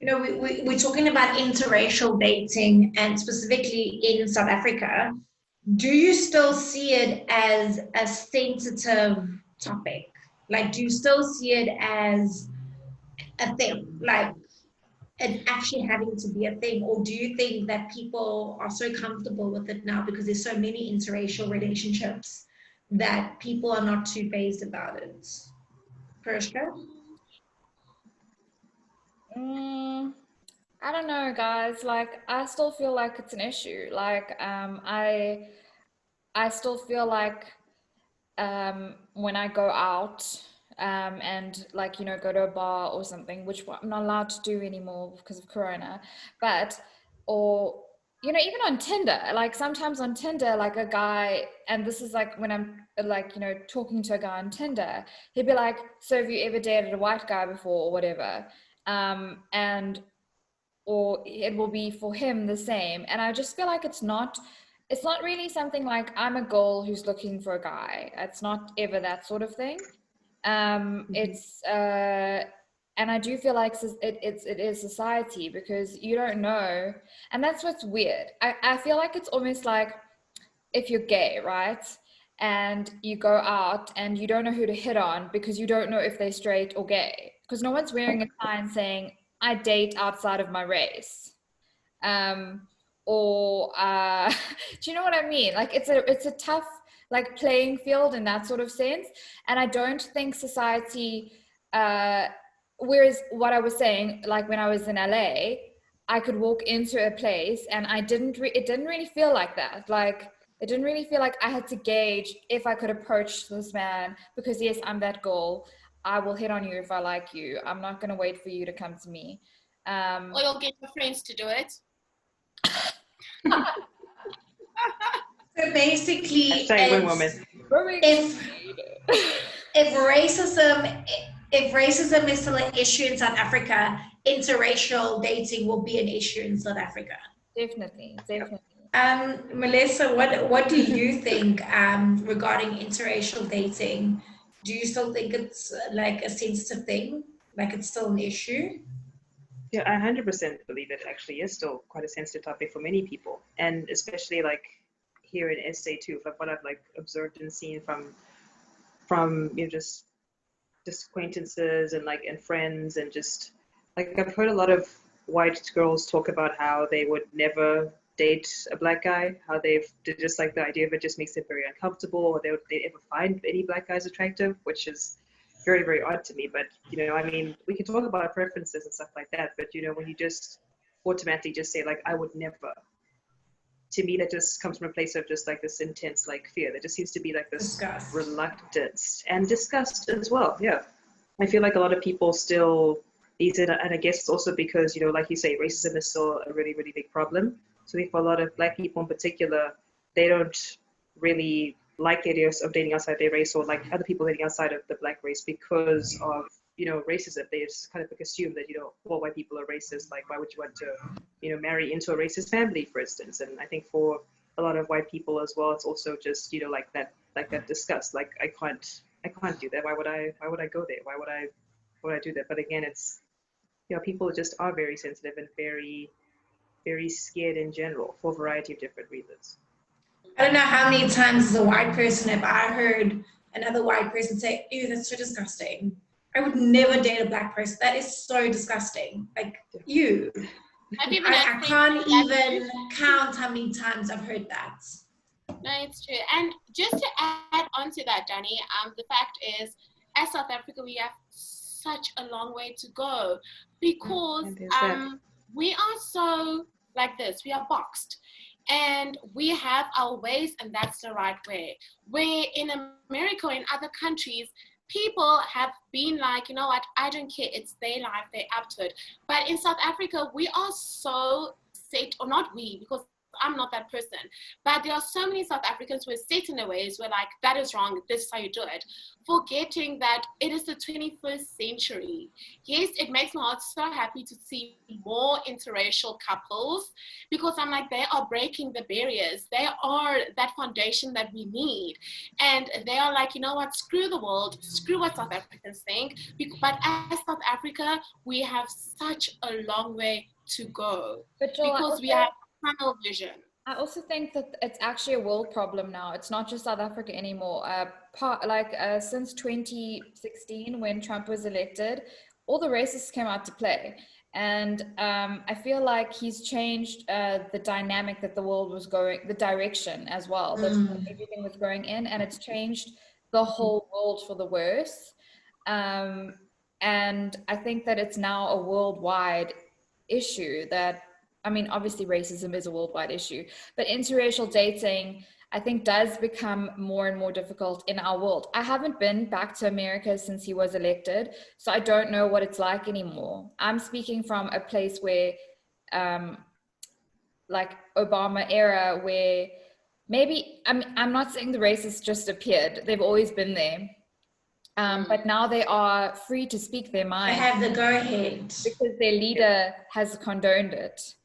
We're talking about interracial dating and specifically in South Africa. Do you still see it as a sensitive topic? Like, do you still see it as a thing? Like, it actually having to be a thing? Or do you think that people are so comfortable with it now because there's so many interracial relationships that people are not too phased about it? Perishka? Mm, I don't know, guys. Like, I still feel like it's an issue. Like, I still feel like when I go out and like, go to a bar or something, which I'm not allowed to do anymore because of Corona, but, or, even on Tinder, like sometimes on Tinder, like a guy, and this is like when I'm like, talking to a guy on Tinder, he'd be like, so have you ever dated a white guy before or whatever? And or it will be for him the same. And I just feel like it's not really something like I'm a girl who's looking for a guy. It's not ever that sort of thing. It's and I do feel like it is society, because you don't know, and that's what's weird. I feel like it's almost like if you're gay, right? And you go out and you don't know who to hit on because you don't know if they're straight or gay, because no one's wearing a sign saying I date outside of my race. um or do you know what I mean? Like it's a tough like playing field in that sort of sense. And I don't think society, uh whereas what I was saying, like when I was in LA, I could walk into a place and it didn't really feel like that. Like it didn't really feel like I had to gauge if I could approach this man, because yes, I'm that girl. I will hit on you if I like you. I'm not going to wait for you to come to me. Or you'll get your friends to do it. So basically, Hashtag win woman. if if racism if racism is still an issue in South Africa, interracial dating will be an issue in South Africa. Definitely, definitely. Melissa, what do you think regarding interracial dating? Do you still think it's like a sensitive thing? Like it's still an issue? Yeah, I 100% believe it actually is still quite a sensitive topic for many people, and especially like here in SA too, from what I've like observed and seen from just acquaintances and like and friends, and just like I've heard a lot of white girls talk about how they would never date a black guy, how they just like the idea of it just makes them very uncomfortable, or they ever find any black guys attractive, which is very very odd to me. But I mean, we can talk about preferences and stuff like that, but when you just automatically just say like I would never, to me that just comes from a place of just like this intense like fear. There just seems to be like this Disgust. reluctance and disgust as well. Yeah, I feel like a lot of people still these and I guess it's also because like you say, racism is still a really really big problem. So I think for a lot of black people in particular, they don't really like the idea of dating outside their race, or like other people dating outside of the black race, because of racism. They just kind of like assume that all white people are racist. Like why would you want to marry into a racist family, for instance? And I think for a lot of white people as well, it's also just like that disgust. Like I can't do that. Why would I go there? Why would I do that? But again, it's people just are very sensitive and very very scared in general for a variety of different reasons. I don't know how many times as a white person have I heard another white person say, ew, that's so disgusting. I would never date a black person. That is so disgusting. Like, you. I can't even count how many times I've heard that. No, it's true. And just to add on to that, Danny, the fact is, as South Africa, we have such a long way to go, because we are so like this. We are boxed. And we have our ways, and that's the right way. Where in America or in other countries, people have been like, you know what, I don't care, it's their life, they're up to it. But in South Africa, we are so set, or not we, because I'm not that person. But there are so many South Africans who are set in their ways where like, that is wrong, this is how you do it. Forgetting that it is the 21st century. Yes, it makes my heart so happy to see more interracial couples, because I'm like, they are breaking the barriers. They are that foundation that we need. And they are like, you know what, screw the world, screw what South Africans think. But as South Africa, we have such a long way to go, But Joel, because we have tunnel vision. I also think that it's actually a world problem now. It's not just South Africa anymore. Since 2016, when Trump was elected, all the racists came out to play. And I feel like he's changed the dynamic that the world was going, the direction as well, that everything was going in, and it's changed the whole world for the worse. And I think that it's now a worldwide issue that, I mean, obviously racism is a worldwide issue, but interracial dating, I think, does become more and more difficult in our world. I haven't been back to America since he was elected, so I don't know what it's like anymore. I'm speaking from a place where, like Obama era, where maybe, I'm not saying the racists just appeared, they've always been there. But now they are free to speak their mind. They have the go-ahead. Because their leader has condoned it.